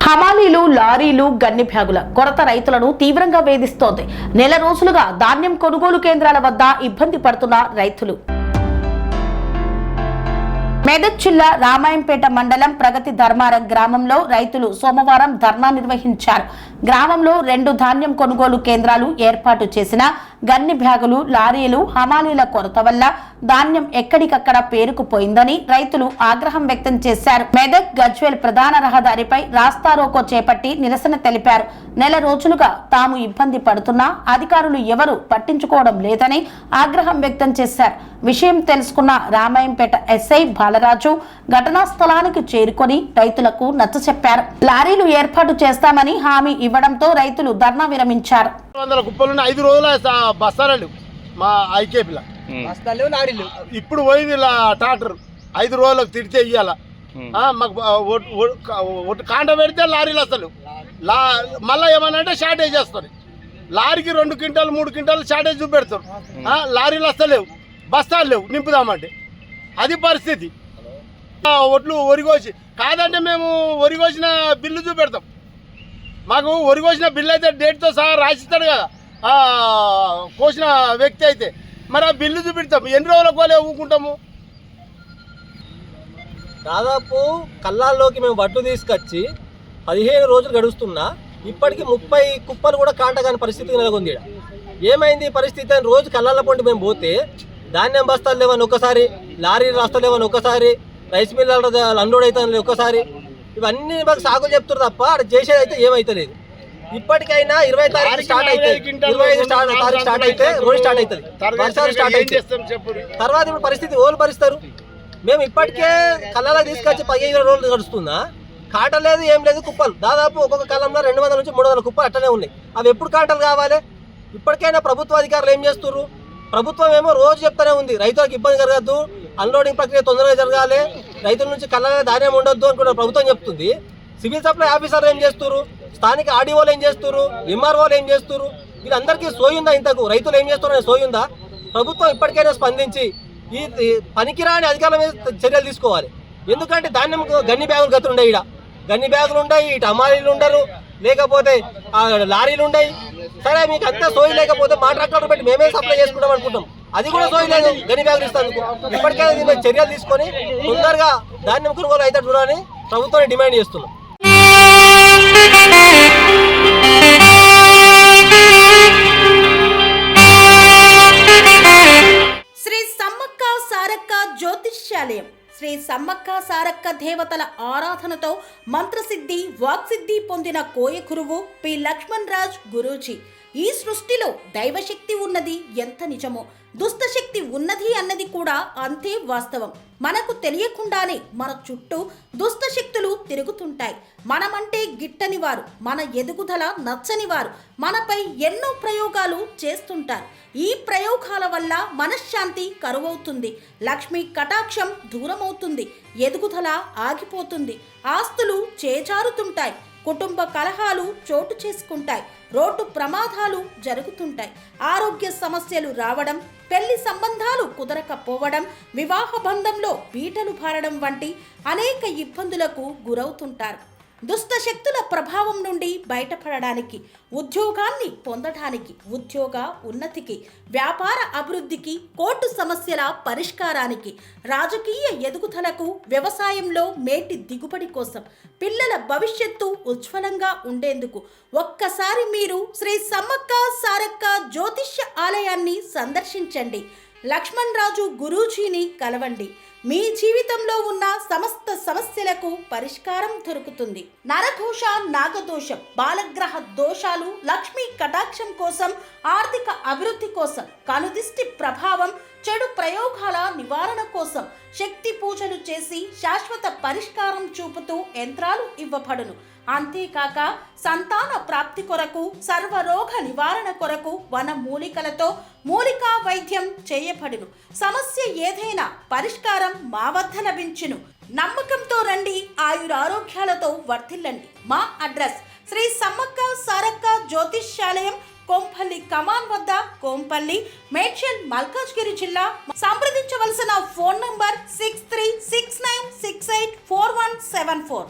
హమాలీలు, లారీలు, గన్ని బ్యాగుల కొరత రైతులను తీవ్రంగా వేధిస్తోంది. నెల రోజులుగా ధాన్యం కొనుగోలు కేంద్రాల వద్ద ఇబ్బంది పడుతున్న రైతులు. మెదక్ జిల్లా రామాయంపేట మండలం ప్రగతి ధర్మారం గ్రామంలో రైతులు సోమవారం ధర్నా నిర్వహించారు. గ్రామంలో 2 ధాన్యం కొనుగోలు కేంద్రాలు ఏర్పాటు చేసిన గన్ని బ్యాగులు, లారీలు, హమాలీల కొరత వల్ల ధాన్యం ఎక్కడికక్కడ పేరుకుపోయిందని రైతులు ఆగ్రహం వ్యక్తం చేశారు. మెదక్ గజ్వేల్ ప్రధాన రహదారిపై రాస్తారోకో చేపట్టి నిరసన తెలిపారు. నెల రోజులుగా తాము ఇబ్బంది పడుతున్నా అధికారులు ఎవరూ పట్టించుకోవడం లేదని ఆగ్రహం వ్యక్తం చేశారు. విషయం తెలుసుకున్న రామాయంపేట ఎస్ఐ బాలరాజు ఘటనా స్థలానికి చేరుకొని రైతులకు నచ్చచెప్పారు. లారీలు ఏర్పాటు చేస్తామని హామీ ఇవ్వడంతో రైతులు ధర్నా విరమించారు. 100 కుప్పలు 5 రోజుల బస్తాలు మా ఐకేపీలో ఇప్పుడు పోయింది ట్రాక్టర్ 5 రోజులకు తిడితే ఇయ్యాల మాకు కాంట పెడితే లారీలు అసలు మళ్ళీ ఏమన్నా షార్టేజ్ చేస్తారు. లారీకి 2 క్వింటాలు 3 క్వింటాలు షార్టేజ్ చూపెడతారు. లారీలు వస్తలేవు, బస్తాలు లేవు నింపుదామంటే. అది పరిస్థితి. ఒట్లు ఒరిగోసి కాదంటే మేము ఒరిగోసిన బిల్లు చూపెడతాం. మాకు ఒరిగోసిన బిల్లు అయితే డేట్తో సహా రాసిస్తాడు కదా కోసిన వ్యక్తి అయితే, మరి ఆ బిల్లు చూపెడతాం. ఎన్ని రోజుల కోలే ఊకుంటాము. దాదాపు కల్లాల్లోకి మేము బట్టు తీసుకొచ్చి 15 రోజులు గడుస్తున్నా ఇప్పటికి 30 కుప్పలు కూడా కాంటగాని పరిస్థితి నెలకొంది. ఏమైంది పరిస్థితి అని రోజు కల్లాల పొంటి మేము పోతే ధాన్యం బస్తాలు లేవని ఒకసారి, లారీ రాస్తాలు లేవని ఒకసారి, రైస్ మిల్లర్ అన్లోడ్ అవుతుంది ఒకసారి, ఇవన్నీ మాకు సాగులు చెప్తారు తప్ప అక్కడ చేసేది అయితే ఏమైతలేదు. ఇప్పటికైనా 20 తారీఖు స్టార్ట్ అయితే 25 తారీఖు స్టార్ట్ అయితే రోజు స్టార్ట్ అవుతుంది, వర్షాలు స్టార్ట్ అవుతాయి. తర్వాత ఇప్పుడు పరిస్థితి ఓళ్ళు భరిస్తారు. మేము ఇప్పటికే కళ్ళలో తీసుకొచ్చి 15 రోజులు గడుస్తుందా, కాట లేదు ఏం లేదు. కుప్పలు దాదాపు ఒక్కొక్క కాలంలో 200 నుంచి 300 కుప్పలు అట్టనే ఉన్నాయి. అవి ఎప్పుడు కాటలు కావాలి? ఇప్పటికైనా ప్రభుత్వ అధికారులు ఏం చేస్తున్నారు? ప్రభుత్వం ఏమో రోజు చెప్తానే ఉంది రైతులకు ఇబ్బంది జరగద్దు, అన్లోడింగ్ ప్రక్రియ తొందరగా జరగాలి, రైతుల నుంచి కళ్ళలో ధాన్యం ఉండొద్దు అనుకున్న ప్రభుత్వం చెప్తుంది. సివిల్ సప్లై ఆఫీసర్లు ఏం చేస్తున్నారు? స్థానిక ఆర్డీఓలు ఏం చేస్తున్నారు? ఎంఆర్ఓలు ఏం చేస్తున్నారు? వీళ్ళందరికీ సోయుందా? ఇంతకు రైతులు ఏం చేస్తున్నారని సోయుందా? ప్రభుత్వం ఇప్పటికైనా స్పందించి ఈ పనికిరాని అధికారుల మీద చర్యలు తీసుకోవాలి. ఎందుకంటే ధాన్యం గన్ని బ్యాగులు గతులు ఉన్నాయి, ఇక్కడ గన్ని బ్యాగులు ఉన్నాయి, ఇటు అమాలీలు ఉండరు, లేకపోతే లారీలు ఉన్నాయి. సరే మీకు అంతా సోయి లేకపోతే మా ట్రాక్టర్ పెట్టి మేమే సప్లై చేసుకుంటాం అనుకుంటాం, అది కూడా సోయి లేదు గని బ్యాగులు ఇస్తాను. ఇప్పటికైనా దీని మీద చర్యలు తీసుకొని తొందరగా ధాన్యం కొనుగోలు అయితే చూడాలని ప్రభుత్వాన్ని డిమాండ్ చేస్తున్నాం. శ్రీ సమ్మక్క సారక్క జ్యోతిష్యాలయం శ్రీ సమ్మక్క సారక్క దేవతల ఆరాధనతో మంత్రసిద్ధి, వాక్సిద్ధి పొందిన కోయ గురువు పి లక్ష్మణ్ రాజ్ గురూజీ. ఈ సృష్టిలో దైవశక్తి ఉన్నది ఎంత నిజమో, దుష్టశక్తి ఉన్నది అన్నది కూడా అంతే వాస్తవం. మనకు తెలియకుండానే మన చుట్టూ దుష్టశక్తులు తిరుగుతుంటాయి. మనమంటే గిట్టని వారు, మన ఎదుగుదల నచ్చని వారు మనపై ఎన్నో ప్రయోగాలు చేస్తుంటారు. ఈ ప్రయోగాల వల్ల మనశ్శాంతి కరువవుతుంది, లక్ష్మీ కటాక్షం దూరమవుతుంది, ఎదుగుదల ఆగిపోతుంది, ఆస్తులు చేజారుతుంటాయి, కుటుంబ కలహాలు చోటు చేసుకుంటాయి, రోడ్డు ప్రమాదాలు జరుగుతుంటాయి, ఆరోగ్య సమస్యలు రావడం, పెళ్లి సంబంధాలు కుదరకపోవడం, వివాహ బంధంలో బీటలు భారడం వంటి అనేక ఇబ్బందులకు గురవుతుంటారు. దుష్ట శక్తుల ప్రభావం నుండి బయటపడడానికి, ఉద్యోగాన్ని పొందడానికి, ఉద్యోగ ఉన్నతికి, వ్యాపార అభివృద్ధికి, కోర్టు సమస్యల పరిష్కారానికి, రాజకీయ ఎదుగుదలకు, వ్యవసాయంలో మేటి దిగుబడి కోసం, పిల్లల భవిష్యత్తు ఉజ్వలంగా ఉండేందుకు ఒక్కసారి మీరు శ్రీ సమ్మక్క సారక్క జ్యోతిష్య ఆలయాన్ని సందర్శించండి. లక్ష్మణ్ రాజు గురూజీని కలవండి. మీ జీవితంలో ఉన్న సమస్త సమస్యలకు పరిష్కారం దొరుకుతుంది. నరదోష, నాగదోషం, బాలగ్రహ దోషాలు, లక్ష్మీ కటాక్షం కోసం, ఆర్థిక అభివృద్ధి కోసం, కనుదిష్టి ప్రభావం, చెడు ప్రయోగాల నివారణ కోసం శక్తి పూజలు చేసి శాశ్వత పరిష్కారం చూపుతూ యంత్రాలు ఇవ్వబడును. అంతేకాక సంతాన ప్రాప్తి కొరకు, సర్వరోగ నివారణ కొరకు వన మూలికలతో మూలికా వైద్యం చేయబడును. సమస్య ఏదైనా పరిష్కారం మా వద్ద లభించును. నమ్మకంతో రండి, ఆయురారోగ్యాలతో వర్ధిల్లండి. మా అడ్రస్ శ్రీ సమ్మక్క సారక్క జ్యోతిష్యాలయం, కోంపల్లి కమాన్ వద్ద, కోంపల్లి, మేడ్చల్, మల్కాజ్గిరి జిల్లా. సంప్రదించవలసిన ఫోన్ నంబర్ 6369684174.